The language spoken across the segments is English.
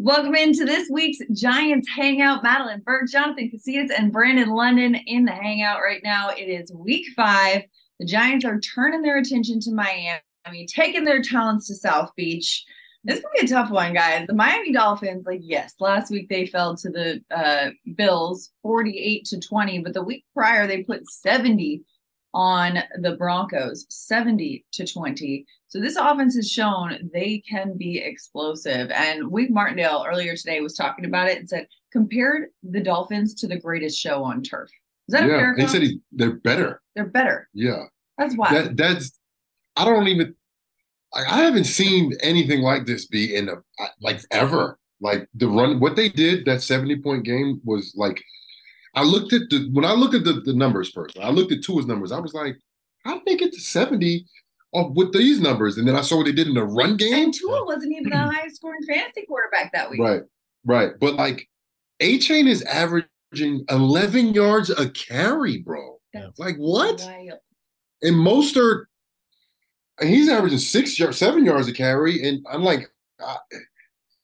Welcome into this week's Giants Hangout. Madeline Berg, Jonathan Casillas, and Brandon London in the Hangout right now. It is week 5. The Giants are turning their attention to Miami, taking their talents to South Beach. This is going to be a tough one, guys. The Miami Dolphins, yes, last week they fell to the Bills 48-20, but the week prior they put 70 on the Broncos, 70-20. So this offense has shown they can be explosive. And Wink Martindale earlier today was talking about it and said, compared the Dolphins to the greatest show on turf. Is that a fair comment? He said they're better. They're better. Yeah. That's wild. I haven't seen anything like this be in ever. Like the run, what they did, that 70-point game was like, when I looked at the numbers first, I looked at Tua's numbers. I was like, how did they get to 70 with these numbers? And then I saw what they did in the run game. And Tua wasn't even the highest scoring fantasy quarterback that week. Right. But A-Chain is averaging 11 yards a carry, bro. That's what? Wild. And Mostert, he's averaging 7 yards a carry. And I'm like,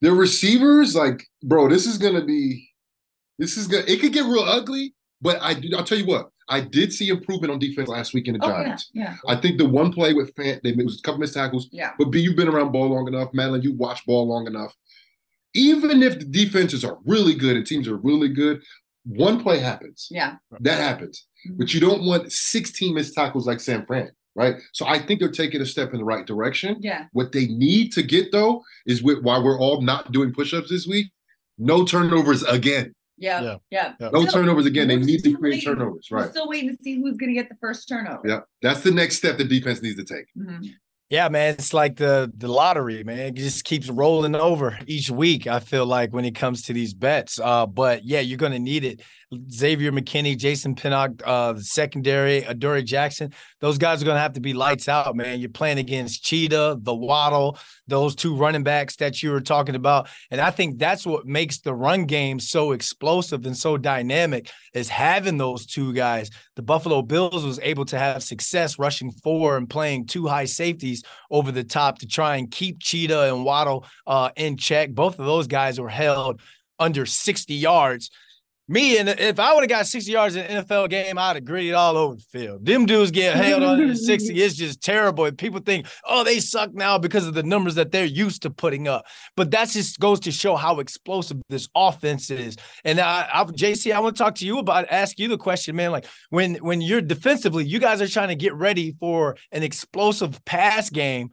the receivers, bro, it could get real ugly, but I'll tell you what, I did see improvement on defense last week in the Giants. Yeah. I think the one play with Fant, it was a couple missed tackles. Yeah. But B, you've been around ball long enough. Madeline, you watch ball long enough. Even if the defenses are really good and teams are really good, one play happens. Yeah. That happens. Mm-hmm. But you don't want 16 missed tackles like San Fran, right? So I think they're taking a step in the right direction. Yeah. What they need to get, though, is why we're all not doing push-ups this week, no turnovers again. Yeah. No turnovers again. They need to create turnovers, right? We're still waiting to see who's going to get the first turnover. Yeah, that's the next step the defense needs to take. Mm-hmm. Yeah, man, it's like the lottery, man. It just keeps rolling over each week, I feel like, when it comes to these bets. But, yeah, you're going to need it. Xavier McKinney, Jason Pinnock, the secondary, Adoree Jackson, those guys are going to have to be lights out, man. You're playing against Cheetah, the Waddle, those two running backs that you were talking about. And I think that's what makes the run game so explosive and so dynamic, is having those two guys. The Buffalo Bills was able to have success rushing 4 and playing 2 high safeties over the top to try and keep Cheetah and Waddle in check. Both of those guys were held under 60 yards. And if I would have got 60 yards in an NFL game, I'd have gritted all over the field. Them dudes get held under 60. It's just terrible. And people think, oh, they suck now because of the numbers that they're used to putting up. But that just goes to show how explosive this offense is. And JC, I want to talk to you ask you the question, man. When you're defensively, you guys are trying to get ready for an explosive pass game,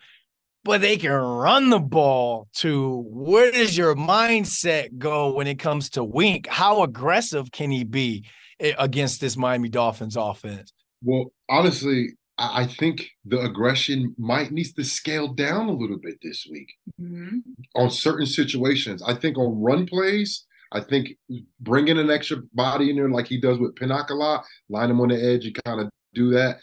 but they can run the ball too. Where does your mindset go when it comes to Wink? How aggressive can he be against this Miami Dolphins offense? Well, honestly, I think the aggression needs to scale down a little bit this week on certain situations. I think on run plays, I think bringing an extra body in there like he does with Pinnock a lot, line him on the edge and kind of do that.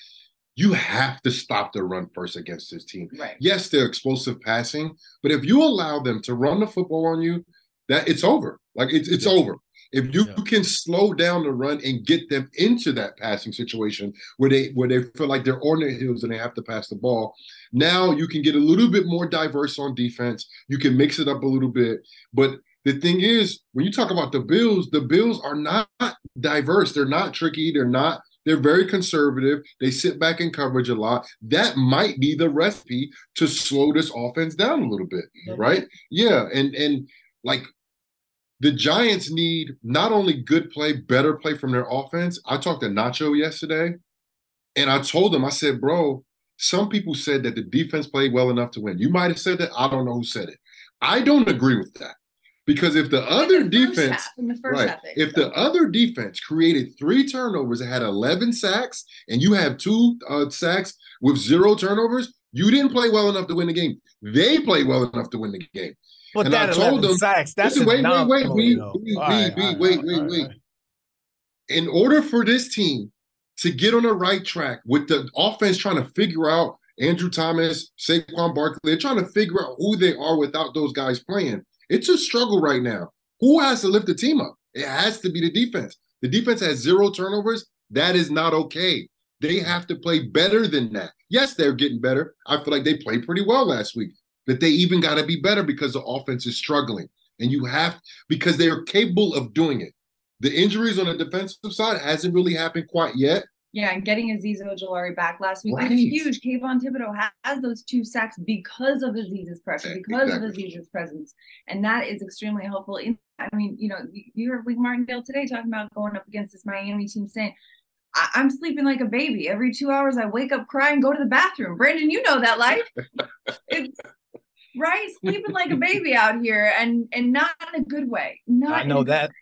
You have to stop the run first against this team. Right. Yes, they're explosive passing, but if you allow them to run the football on you, that it's over. It's over. If you can slow down the run and get them into that passing situation where they feel like they're on their heels and they have to pass the ball, now you can get a little bit more diverse on defense. You can mix it up a little bit. But the thing is, when you talk about the Bills are not diverse. They're not tricky. They're very conservative. They sit back in coverage a lot. That might be the recipe to slow this offense down a little bit, right? Yeah, and the Giants need not only good play, better play from their offense. I talked to Nacho yesterday, and I told him, I said, bro, some people said that the defense played well enough to win. You might have said that. I don't know who said it. I don't agree with that. Because if the other defense, if the other defense created 3 turnovers and had 11 sacks, and you have 2 sacks with 0 turnovers, you didn't play well enough to win the game. They played well enough to win the game. But and that I told them, sacks, that's wait. In order for this team to get on the right track with the offense trying to figure out Andrew Thomas, Saquon Barkley, they're trying to figure out who they are without those guys playing. It's a struggle right now. Who has to lift the team up? It has to be the defense. The defense has 0 turnovers. That is not okay. They have to play better than that. Yes, they're getting better. I feel like they played pretty well last week. But they even got to be better because the offense is struggling. And you have, because they are capable of doing it. The injuries on the defensive side hasn't really happened quite yet. Yeah, and getting Azeez Ojulari back last week Right. was huge. Kayvon Thibodeau has those 2 sacks because of Azeez's pressure, because of Azeez's presence. And that is extremely helpful. I mean, you heard Wink Martindale today talking about going up against this Miami team saying, I'm sleeping like a baby. Every 2 hours I wake up, cry, and go to the bathroom. Brandon, you know that life. It's right, sleeping like a baby out here, and not in a good way. I know that.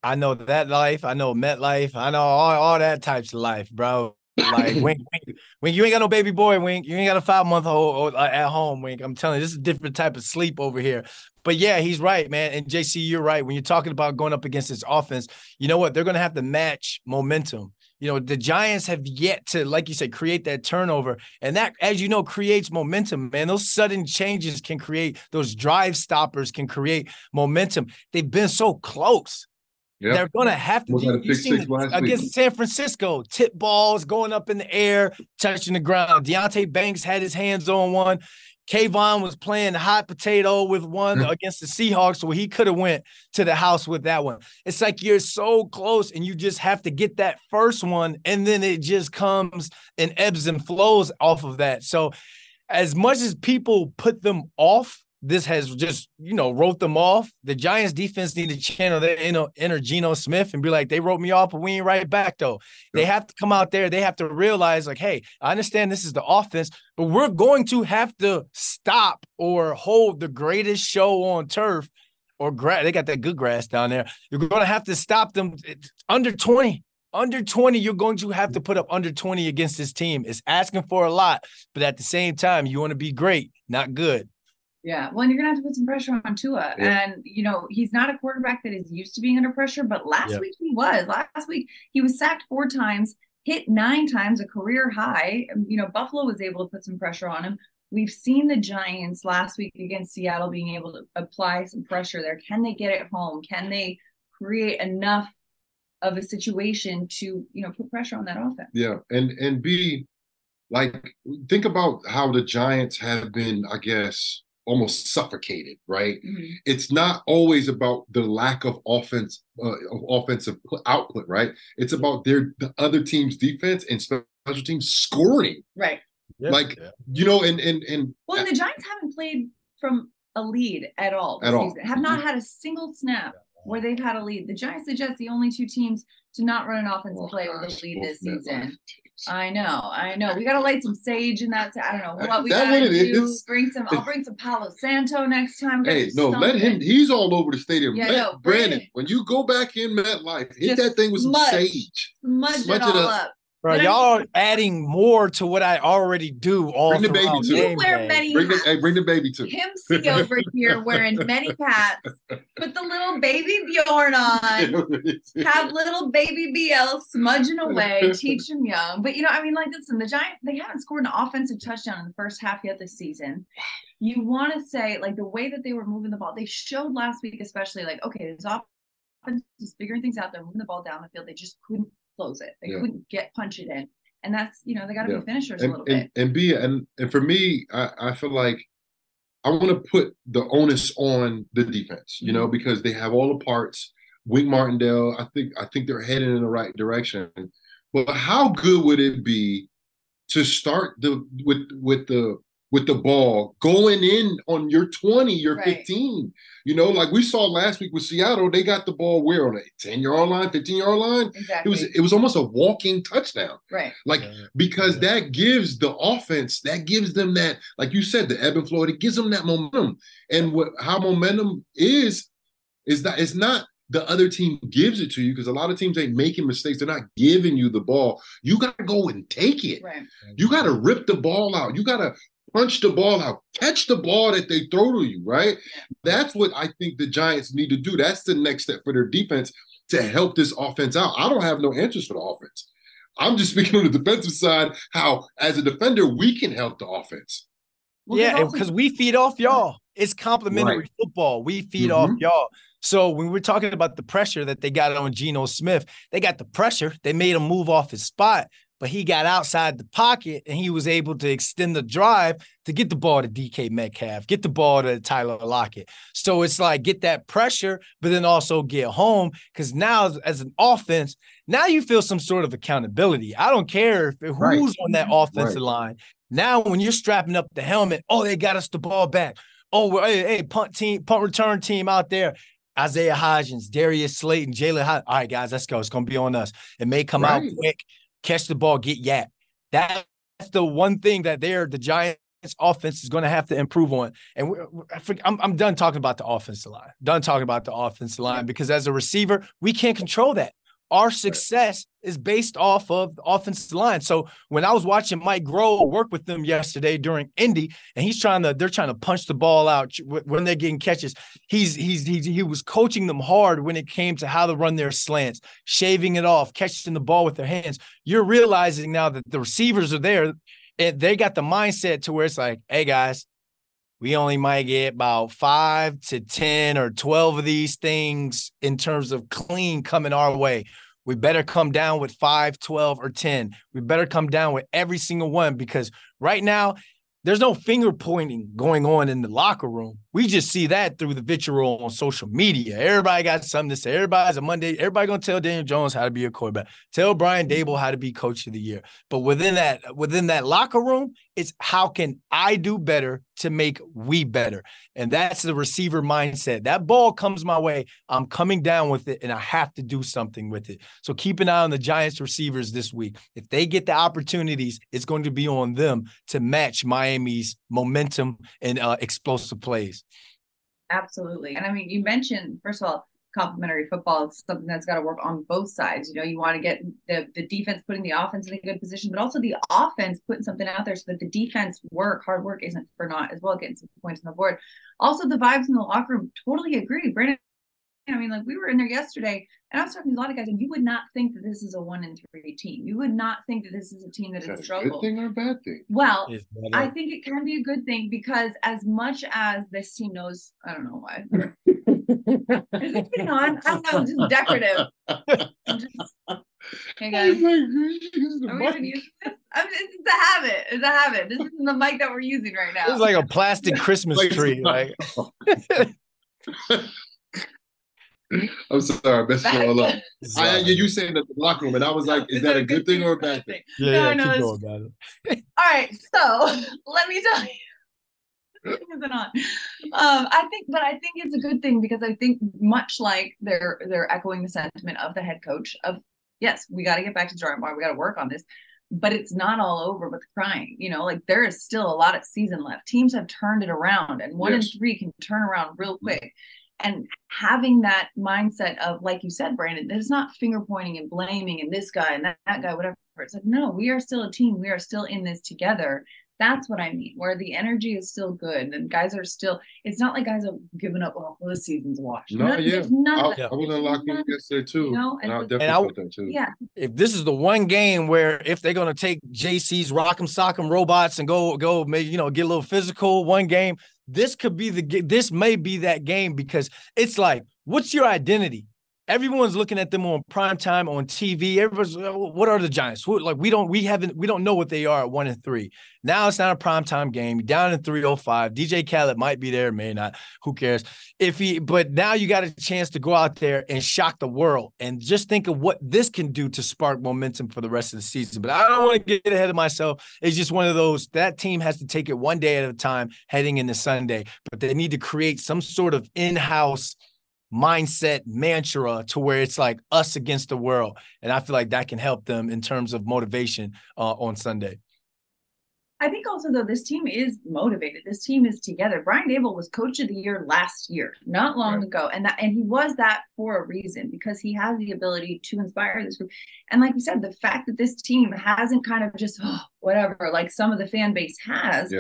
I know that life. I know MetLife. I know all that types of life, bro. Like Wink, you ain't got no baby boy, Wink. You ain't got a 5-month-old at home, Wink. I'm telling you, this is a different type of sleep over here. But yeah, he's right, man. And JC, you're right. When you're talking about going up against this offense, you know what? They're going to have to match momentum. The Giants have yet to, like you said, create that turnover. And that, as you know, creates momentum, man. Those sudden changes can create, those drive stoppers can create momentum. They've been so close. Yep. They're going to have to do against San Francisco. Tip balls going up in the air, touching the ground. Deonte Banks had his hands on one. Kayvon was playing hot potato with one against the Seahawks, so he could have went to the house with that one. It's like you're so close, and you just have to get that first one, and then it just comes and ebbs and flows off of that. So as much as people put them off, this has just, wrote them off. The Giants defense need to channel their inner Geno Smith and be like, they wrote me off, but we ain't right back, though. Yep. They have to come out there. They have to realize, like, hey, I understand this is the offense, but we're going to have to stop or hold the greatest show on turf or grass. They got that good grass down there. You're going to have to stop them under 20. Under 20, you're going to have to put up under 20 against this team. It's asking for a lot, but at the same time, you want to be great, not good. Yeah, well, and you're going to have to put some pressure on Tua. Yeah. And, he's not a quarterback that is used to being under pressure, but last week he was. Last week he was sacked 4 times, hit 9 times, a career high. Buffalo was able to put some pressure on him. We've seen the Giants last week against Seattle being able to apply some pressure there. Can they get it home? Can they create enough of a situation to, put pressure on that offense? Yeah, and B, like, think about how the Giants have been, I guess, almost suffocated, right? Mm-hmm. It's not always about the lack of offensive output, right? It's about the other team's defense and special teams scoring, right? And well, and the Giants haven't played from a lead at all this season. Have not had a single snap where they've had a lead. The Giants, the Jets, the only 2 teams to not run an offensive play with a lead this season. I know. We gotta light some sage in that. I don't know what we gotta do. I'll bring some Palo Santo next time. Hey, no, let him. He's all over the stadium. Yeah, Brandon, when you go back in MetLife, hit that thing with some sage. Smudge it all up. Bro, y'all are adding more to what I already do. Bring the baby too. You wear many hats. Bring the baby too. Kim C over here wearing many hats. Put the little baby Bjorn on. Have little baby BL smudging away. Teach him young. But listen, the Giants, they haven't scored an offensive touchdown in the first half yet this season. You want to say, like, the way that they were moving the ball, they showed last week, especially, like, okay, this offense is figuring things out. They're moving the ball down the field. They just couldn't close it. They couldn't punch it in. And that's, they got to be finishers a little bit. And for me, I feel like I want to put the onus on the defense, because they have all the parts. Wink Martindale, I think they're heading in the right direction. But how good would it be to start with the ball going in on your 20, your 15? Like we saw last week with Seattle, they got the ball where on a 10-yard line, 15-yard line. Exactly. It was almost a walking touchdown. Right. Because that gives the offense, that gives them that, like you said, the ebb and flow, it gives them that momentum. And how momentum is that it's not the other team gives it to you, because a lot of teams ain't making mistakes. They're not giving you the ball. You got to go and take it. Right. You got to rip the ball out. You got to punch the ball out, catch the ball that they throw to you, right? That's what I think the Giants need to do. That's the next step for their defense to help this offense out. I don't have no answers for the offense. I'm just speaking on the defensive side, how as a defender, we can help the offense. Well, because we feed off y'all. It's complimentary football. We feed off y'all. So when we're talking about the pressure that they got on Geno Smith, they got the pressure. They made him move off his spot. but he got outside the pocket and he was able to extend the drive to get the ball to DK Metcalf, get the ball to Tyler Lockett. So it's like get that pressure, but then also get home, because now as an offense, now you feel some sort of accountability. I don't care who's on that offensive line. Now when you're strapping up the helmet, oh, they got us the ball back. Oh, well, hey, punt return team out there. Isaiah Hodgins, Darius Slayton, Jalen Hodgins. All right, guys, let's go. It's going to be on us. It may come out quick, catch the ball, get yapped. That's the one thing that the Giants offense is going to have to improve on. And I'm done talking about the offensive line. Because as a receiver, we can't control that. Our success is based off of the offensive line. So when I was watching Mike Grohl work with them yesterday during Indy, and they're trying to punch the ball out when they're getting catches, he was coaching them hard when it came to how to run their slants, shaving it off, catching the ball with their hands. You're realizing now that the receivers are there, and they got the mindset to where it's like, hey guys, we only might get about 5 to 10 or 12 of these things in terms of clean coming our way. We better come down with 5, 12, or 10. We better come down with every single one, because right now there's no finger pointing going on in the locker room. We just see that through the vitriol on social media. Everybody got something to say. Everybody going to tell Daniel Jones how to be a quarterback. Tell Brian Dable how to be coach of the year. But within that locker room, it's how can I do better to make we better? And that's the receiver mindset. That ball comes my way, I'm coming down with it, and I have to do something with it. So keep an eye on the Giants receivers this week. If they get the opportunities, it's going to be on them to match Miami's momentum and explosive plays. Absolutely. And I mean, you mentioned, first of all, complementary football is something that's got to work on both sides. You know, you want to get the defense putting the offense in a good position, but also the offense putting something out there so that the defense hard work isn't for naught as well, getting some points on the board. Also, the vibes in the locker room, totally agree. Brandon, I mean, like, we were in there yesterday, and I was talking to a lot of guys, and you would not think that this is a 1-3 team. You would not think that this is a team that is struggled. Good thing or a bad thing? Well, I think it can be a good thing, because as much as this team knows, I don't know why. Is this thing on? I don't know, it's just decorative. Hey guys, are we even using this? It's a habit. It's a habit. This isn't the mic that we're using right now. It's like a plastic Christmas tree. Like. I'm sorry, best of all up. You saying that the locker room, and I was like, is that a good thing or a bad thing? Yeah, keep going about it. All right, so let me tell you. Isn't on. I think it's a good thing, because I think much like they're echoing the sentiment of the head coach of, yes, we got to get back to the drawing board, we got to work on this, but it's not all over with crying. You know, like, there is still a lot of season left. Teams have turned it around, and 1-3 can turn around real quick. And having that mindset of, like you said, Brandon, there's not finger pointing and blaming and this guy and that guy, whatever. It's like, no, we are still a team. We are still in this together. That's what I mean, where the energy is still good and guys are still, it's not like guys have given up, oh, well, this season's washed. No, yeah. I was in locker room yesterday too. You know, and I definitely felt that too. Yeah. If this is the one game where if they're going to take JC's Rock'em Sock'em Robots and go maybe, get a little physical one game, this may be that game, because it's like, what's your identity? Everyone's looking at them on primetime on TV. Everybody's, what are the Giants? We don't know what they are at 1-3. Now it's not a primetime game. You're down in 305. DJ Khaled might be there, may not. Who cares? But now you got a chance to go out there and shock the world, and just think of what this can do to spark momentum for the rest of the season. But I don't want to get ahead of myself. It's just one of those, that team has to take it one day at a time heading into Sunday, but they need to create some sort of in-house mindset mantra to where it's like us against the world. And I feel like that can help them in terms of motivation on Sunday. I think also, though, this team is motivated. This team is together. Brian Dable was coach of the year last year, not long ago. And he was that for a reason, because he has the ability to inspire this group. And like you said, the fact that this team hasn't kind of just, whatever, like some of the fan base has,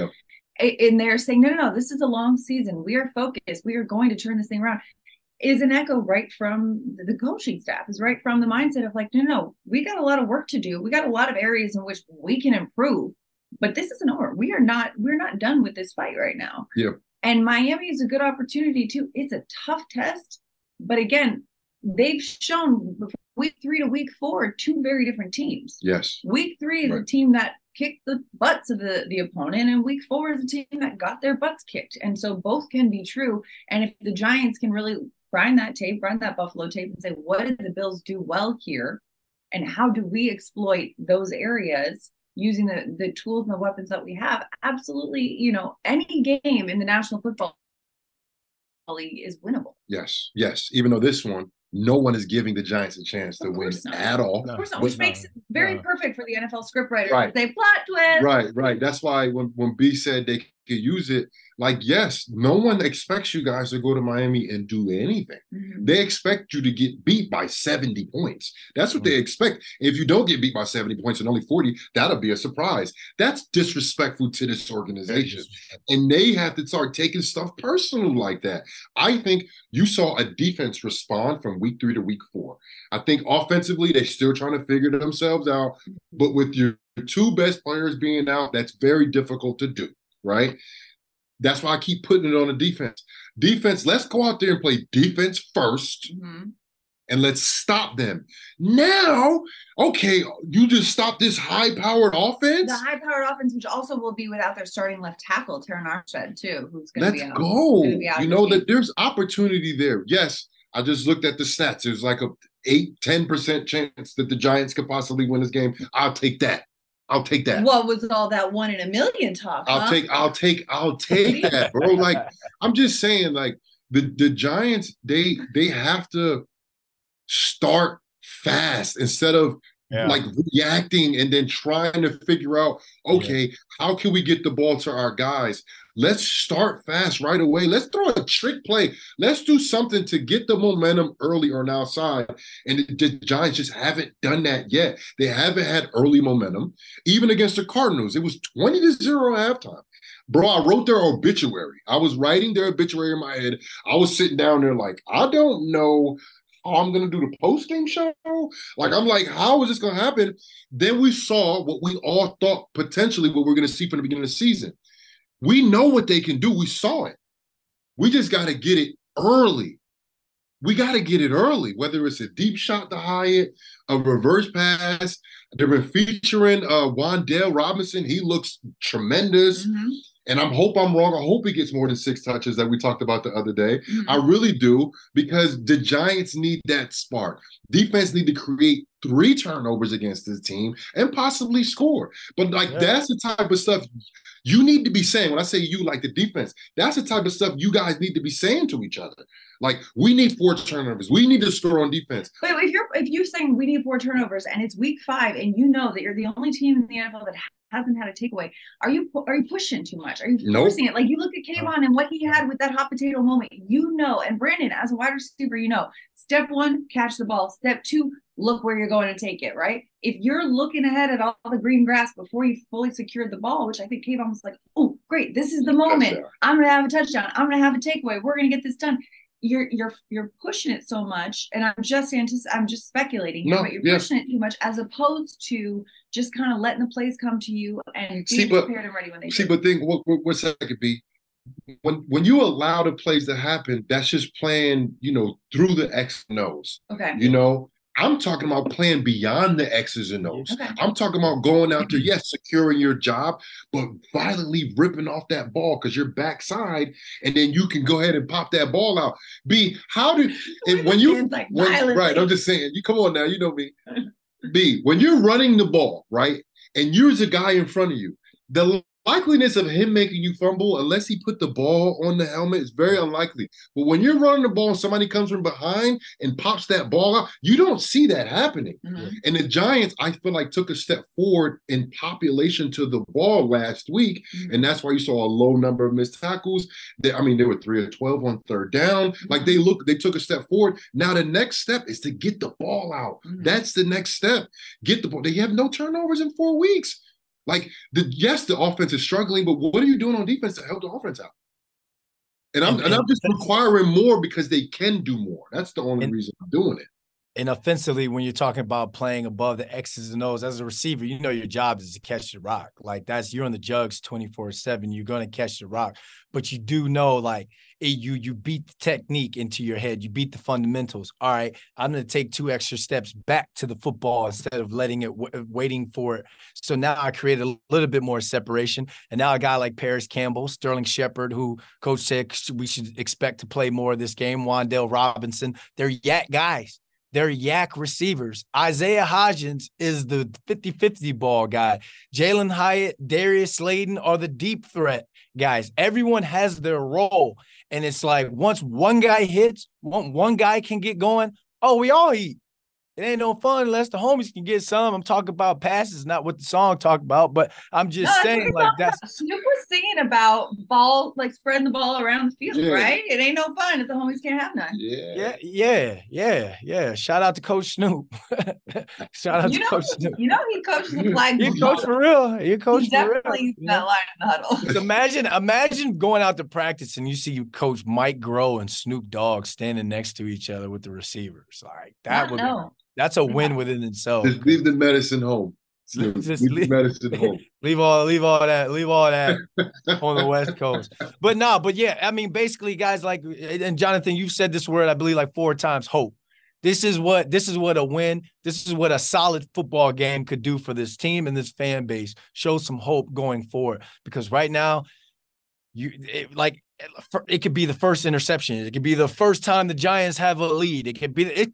and they're saying, no, this is a long season. We are focused. We are going to turn this thing around, is an echo right from the coaching staff, is right from the mindset of like, no, we got a lot of work to do. We got a lot of areas in which we can improve, but this isn't over. We're not done with this fight right now. Yeah. And Miami is a good opportunity too. It's a tough test, but again, they've shown week 3 to week 4, two very different teams. Yes. Week 3 is a team that kicked the butts of the opponent, and week 4 is a team that got their butts kicked. And so both can be true. And if the Giants can really grind that Buffalo tape and say, what did the Bills do well here? And how do we exploit those areas using the tools and the weapons that we have? Absolutely, you know, any game in the National Football League is winnable. Yes, yes. Even though this one, no one is giving the Giants a chance to win at all. Of course not, which makes it very perfect for the NFL scriptwriters. Right. They plot twist. Right, right. That's why when B said they could use it, like, yes, no one expects you guys to go to Miami and do anything. Mm-hmm. They expect you to get beat by 70 points. That's what they expect. If you don't get beat by 70 points and only 40, that'll be a surprise. That's disrespectful to this organization. And they have to start taking stuff personal like that. I think you saw a defense respond from week 3 to week 4. I think offensively, they're still trying to figure themselves out. But with your two best players being out, that's very difficult to do, right? That's why I keep putting it on the defense. Defense, let's go out there and play defense first, and let's stop them. Now, okay, you just stop this high-powered offense? The high-powered offense, which also will be without their starting left tackle, Terran Armstead, too, who's going to be out. Let's go. You know that there's opportunity there. Yes, I just looked at the stats. There's like a 8-10% chance that the Giants could possibly win this game. I'll take that. I'll take that. What was all that 1 in a million talk? I'll take that, bro. Like, I'm just saying, like, the Giants, they have to start fast instead of like reacting and then trying to figure out, okay, how can we get the ball to our guys? Let's start fast right away. Let's throw a trick play. Let's do something to get the momentum early on our side. And the Giants just haven't done that yet. They haven't had early momentum. Even against the Cardinals, it was 20-0 at halftime. Bro, I wrote their obituary. I was writing their obituary in my head. I was sitting down there like, I don't know how I'm going to do the post-game show. Like, I'm like, how is this going to happen? Then we saw what we all thought potentially what we're going to see from the beginning of the season. We know what they can do. We saw it. We just got to get it early. We got to get it early, whether it's a deep shot to Hyatt, a reverse pass. They've been featuring Wan'Dale Robinson. He looks tremendous. And I hope I'm wrong. I hope he gets more than 6 touches that we talked about the other day. I really do, because the Giants need that spark. Defense need to create 3 turnovers against this team and possibly score. But, like, that's the type of stuff you need to be saying. When I say you, like the defense, that's the type of stuff you guys need to be saying to each other. Like, we need 4 turnovers. We need to score on defense. But if you're saying we need 4 turnovers and it's week 5 and you know that you're the only team in the NFL that hasn't had a takeaway, are you pushing too much? Are you forcing it? Like, you look at Kayvon and what he had with that hot potato moment, and Brandon, as a wide receiver, step 1, catch the ball. Step 2, look where you're going to take it, right? If you're looking ahead at all the green grass before you fully secured the ball, which I think Kayvon was like, oh, great, this is the moment. I'm going to have a touchdown. I'm going to have a takeaway. We're going to get this done. You're pushing it so much, and I'm just speculating here, but you're pushing it too much, as opposed to just kind of letting the plays come to you and being prepared and ready when they do. But think what's that could be when you allow the plays to happen, that's just playing, through the X and O's. Okay. I'm talking about playing beyond the X's and O's. Okay. I'm talking about going out there, yes, securing your job, but violently ripping off that ball because you're backside, and then you can go ahead and pop that ball out. Right, I'm just saying, you come on now, you know me. B, when you're running the ball, right, and you're the guy in front of you, the likeliness of him making you fumble, unless he put the ball on the helmet, is very unlikely. But when you're running the ball and somebody comes from behind and pops that ball out, you don't see that happening. And the Giants, I feel like, took a step forward in population to the ball last week, and that's why you saw a low number of missed tackles. They were 3 of 12 on third down. Like, they took a step forward. Now the next step is to get the ball out. That's the next step. Get the ball. They have no turnovers in 4 weeks. Like, the offense is struggling, but what are you doing on defense to help the offense out? And I'm just requiring more because they can do more. That's the only reason I'm doing it. And offensively, when you're talking about playing above the X's and O's as a receiver, you know your job is to catch the rock. Like you're on the jugs 24/7. You're going to catch the rock, but you do know you beat the technique into your head. You beat the fundamentals. All right, I'm going to take 2 extra steps back to the football instead of letting it waiting for it. So now I create a little bit more separation. And now a guy like Paris Campbell, Sterling Shepard, who coach said we should expect to play more of this game, Wan'Dale Robinson, they're yak guys. They're yak receivers. Isaiah Hodgins is the 50-50 ball guy. Jalen Hyatt, Darius Slayton are the deep threat guys. Everyone has their role. And it's like once one guy hits, one guy can get going, we all eat. It ain't no fun unless the homies can get some. I'm talking about passes, not what the song talked about, but I'm just saying that's Snoop was singing about ball, like spreading the ball around the field, right? It ain't no fun if the homies can't have none. Yeah. Shout out to Coach Snoop. Shout out to Coach Snoop. You know he coached the flag. He coached for real. He coached for real. Definitely that line in the huddle. So imagine going out to practice and you see Coach Mike Groh and Snoop Dogg standing next to each other with the receivers. Like that would. That's a win within itself. Just leave the medicine home. Just leave the medicine home. Leave all that on the West Coast. But yeah, I mean, basically, guys, like, and Jonathan, you've said this word, I believe, like 4 times, hope. This is what a win, this is what a solid football game could do for this team and this fan base. Show some hope going forward. Because right now, it could be the first interception. It could be the first time the Giants have a lead.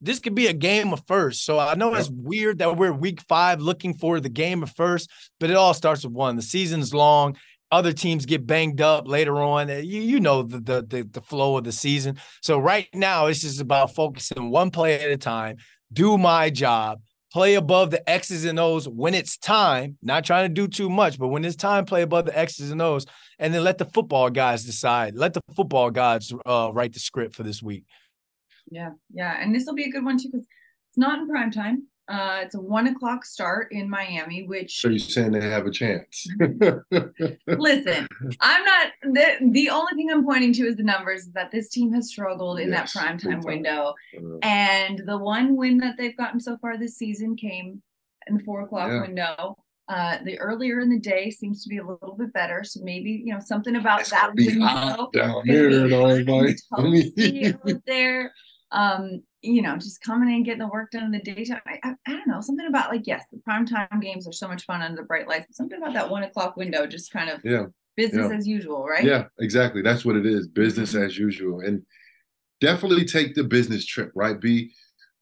This could be a game of first. So I know it's weird that we're week 5 looking for the game of first, but it all starts with one. The season's long. Other teams get banged up later on. You know the flow of the season. So right now it's just about focusing one play at a time, do my job, play above the X's and O's when it's time, not trying to do too much, but when it's time, play above the X's and O's, and then let the football guys decide. Let the football gods write the script for this week. Yeah. And this will be a good one, too, because it's not in prime time. It's a 1:00 start in Miami, which. So you're saying they have a chance? Listen, I'm not. The only thing I'm pointing to is the numbers that this team has struggled in that primetime window. And the one win that they've gotten so far this season came in the 4:00 window. The earlier in the day seems to be a little bit better. So maybe, something about that window. Down there. Just coming in, getting the work done in the daytime. I don't know, something about yes, the primetime games are so much fun under the bright lights. But something about that 1:00 window, just kind of business as usual, right? Yeah, exactly. That's what it is. Business as usual. And definitely take the business trip, right?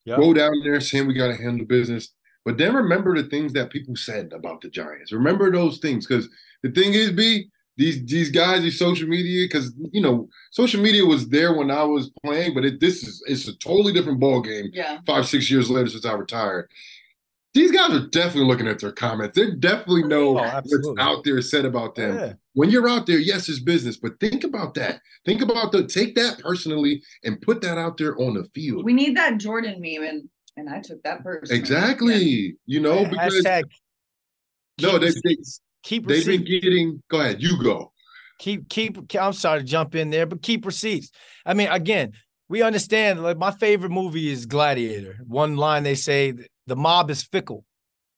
Go down there saying we got to handle business. But then remember the things that people said about the Giants. Remember those things. Because the thing is, these guys, these social media, because social media was there when I was playing, but it's a totally different ball game. 5-6 years later since I retired. These guys are definitely looking at their comments. They definitely know what's out there said about them. Yeah. When you're out there, yes, it's business, but think about that. Take that personally and put that out there on the field. We need that Jordan meme, and I took that personally. Exactly. Because keep they've been getting. Go ahead, you go. Keep. I'm sorry to jump in there, but keep receipts. I mean, again, we understand. Like my favorite movie is Gladiator. One line they say, "The mob is fickle."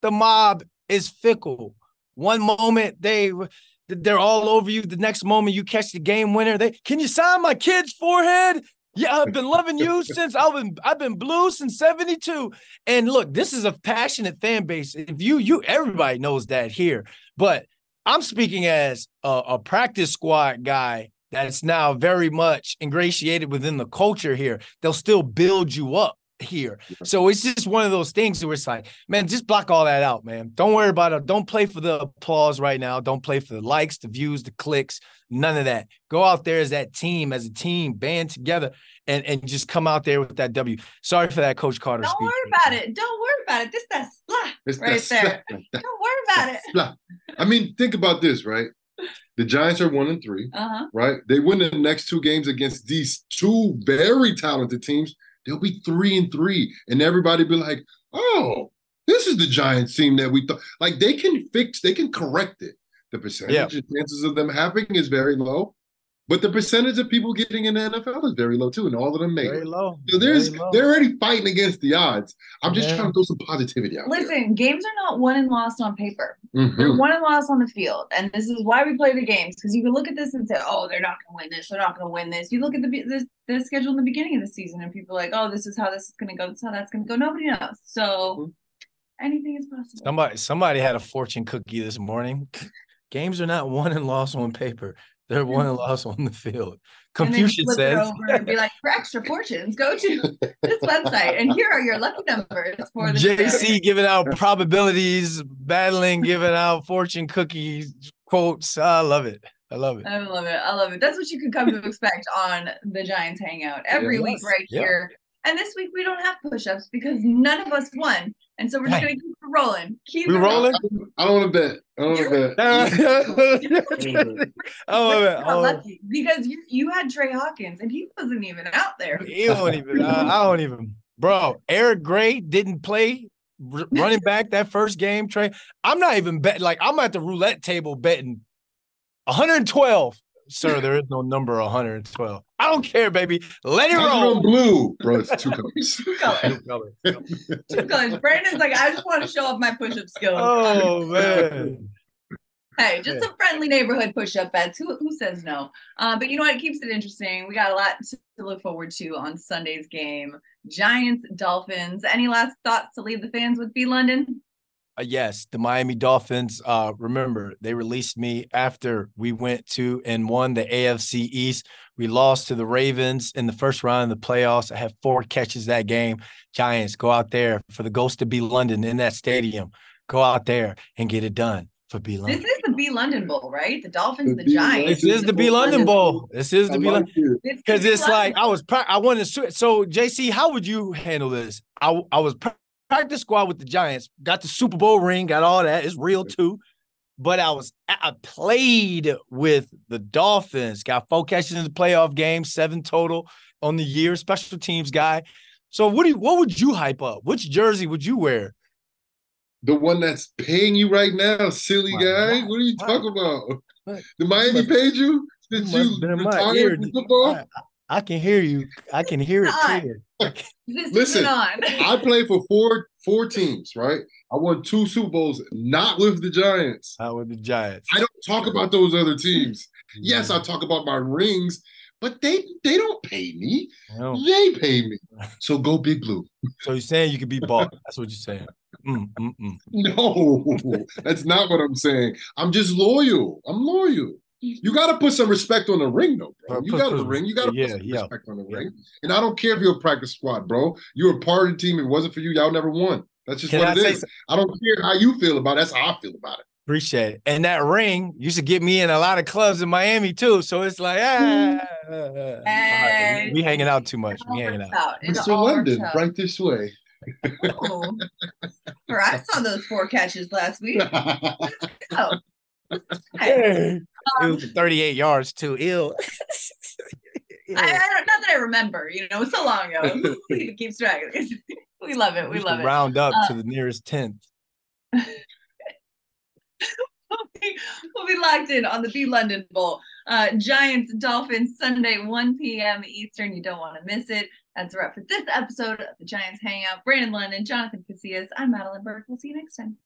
The mob is fickle. One moment they're all over you. The next moment you catch the game winner. Can you sign my kid's forehead? Yeah, I've been loving you since I've been blue since 72. And look, this is a passionate fan base. If everybody knows that here. But I'm speaking as a practice squad guy that's now very much ingratiated within the culture here. They'll still build you up here. So it's just one of those things where it's like, man, just block all that out, man. Don't worry about it. Don't play for the applause right now. Don't play for the likes, the views, the clicks, none of that. Go out there as a team, band together and just come out there with that W. Sorry for that Coach Carter speech. Don't worry about it. This that splat right there. Don't worry about it. I mean, think about this, right? The Giants are 1-3, right? They win the next 2 games against these 2 very talented teams. They'll be 3-3, and everybody be like, "Oh, this is the Giants team that we thought." Like they can correct it. The percentage and chances of them happening is very low, But the percentage of people getting in the NFL is very low too, and all of them make Very it. low. So Very low. they're already fighting against the odds. I'm just Yeah. trying to throw some positivity out there. Listen, games are not won and lost on paper. Mhm. They're won and lost on the field. And this is why we play the games, because you can look at this and say, oh, they're not going to win this. They're not going to win this. You look at the schedule in the beginning of the season, and people are like, oh, this is how this is going to go. This is how that's going to go. Nobody knows. So anything is possible. Somebody had a fortune cookie this morning. Games are not won and lost on paper. They're won and lost on the field. Confucius flip says. it over and be like, for extra fortunes, go to this website, and here are your lucky numbers for the JC giving out probabilities, giving out fortune cookies quotes. I love it. I love it. I love it. I love it. That's what you can come to expect on the Giants Hangout every week right here. And this week we don't have push-ups because none of us won. And so we're just going to keep it rolling. We rolling? I don't want to bet. I don't want to bet. Oh, lucky because you had Trey Hawkins and he wasn't even out there. He don't even. I don't even. Bro, Eric Gray didn't play running back that first game. Trey, I'm not even betting. Like, I'm at the roulette table betting 112. Sir, there is no number 112. I don't care, baby. Let it roll. Blue, bro. It's two colors. Two colors. Two colors. Brandon's like, I just want to show off my push-up skills. Oh man. Hey, just some friendly neighborhood push-up bets. Who says no? But you know what? It keeps it interesting. We got a lot to look forward to on Sunday's game. Giants, Dolphins. Any last thoughts to leave the fans with, B. London? Yes, the Miami Dolphins. Remember, they released me after we went to and won the AFC East. We lost to the Ravens in the first round of the playoffs. I had 4 catches that game. Giants, go out there for the Ghost of B. London in that stadium. Go out there and get it done for B. London. This is the B. London Bowl, right? The Dolphins, the Giants. This is the B. London Bowl. This is the B. London. Because it's like I wanted to. So, JC, how would you handle this? I was practice squad with the Giants, got the Super Bowl ring, got all that. It's real too. But I played with the Dolphins, got 4 catches in the playoff game, 7 total on the year, special teams guy. So what would you hype up? Which jersey would you wear? The one that's paying you right now, silly guy. What are you talking about? The Miami paid you? Did you retire from football? I can hear you. I can hear it clear. Listen, I played for four teams, right? I won 2 Super Bowls, not with the Giants. Not with the Giants. I don't talk about those other teams. Yes, I talk about my rings, but they don't pay me. No. They pay me. So go Big Blue. So you're saying you could be bought. That's what you're saying. No, that's not what I'm saying. I'm just loyal. I'm loyal. You got to put some respect on the ring, though, bro. You got the ring. You got to put some respect on the ring. And I don't care if you're a practice squad, bro. You're a part of the team. If it wasn't for you, y'all never won. That's just what it is. I don't care how you feel about it. That's how I feel about it. Appreciate it. And that ring used to get me in a lot of clubs in Miami, too. So it's like, right, we hanging out too much. We hanging out. Mr. London, right this way. Oh. I saw those 4 catches last week. Let's go. It was 38 yards too. Ew. Not that I remember, it's so long ago. It keeps track of this. We love it. We love it. Round up to the nearest 10th. We'll be locked in on the B. London Bowl. Giants, Dolphins, Sunday, 1 p.m. Eastern. You don't want to miss it. That's a wrap for this episode of the Giants Hangout. Brandon London, Jonathan Casillas. I'm Madeline Burke. We'll see you next time.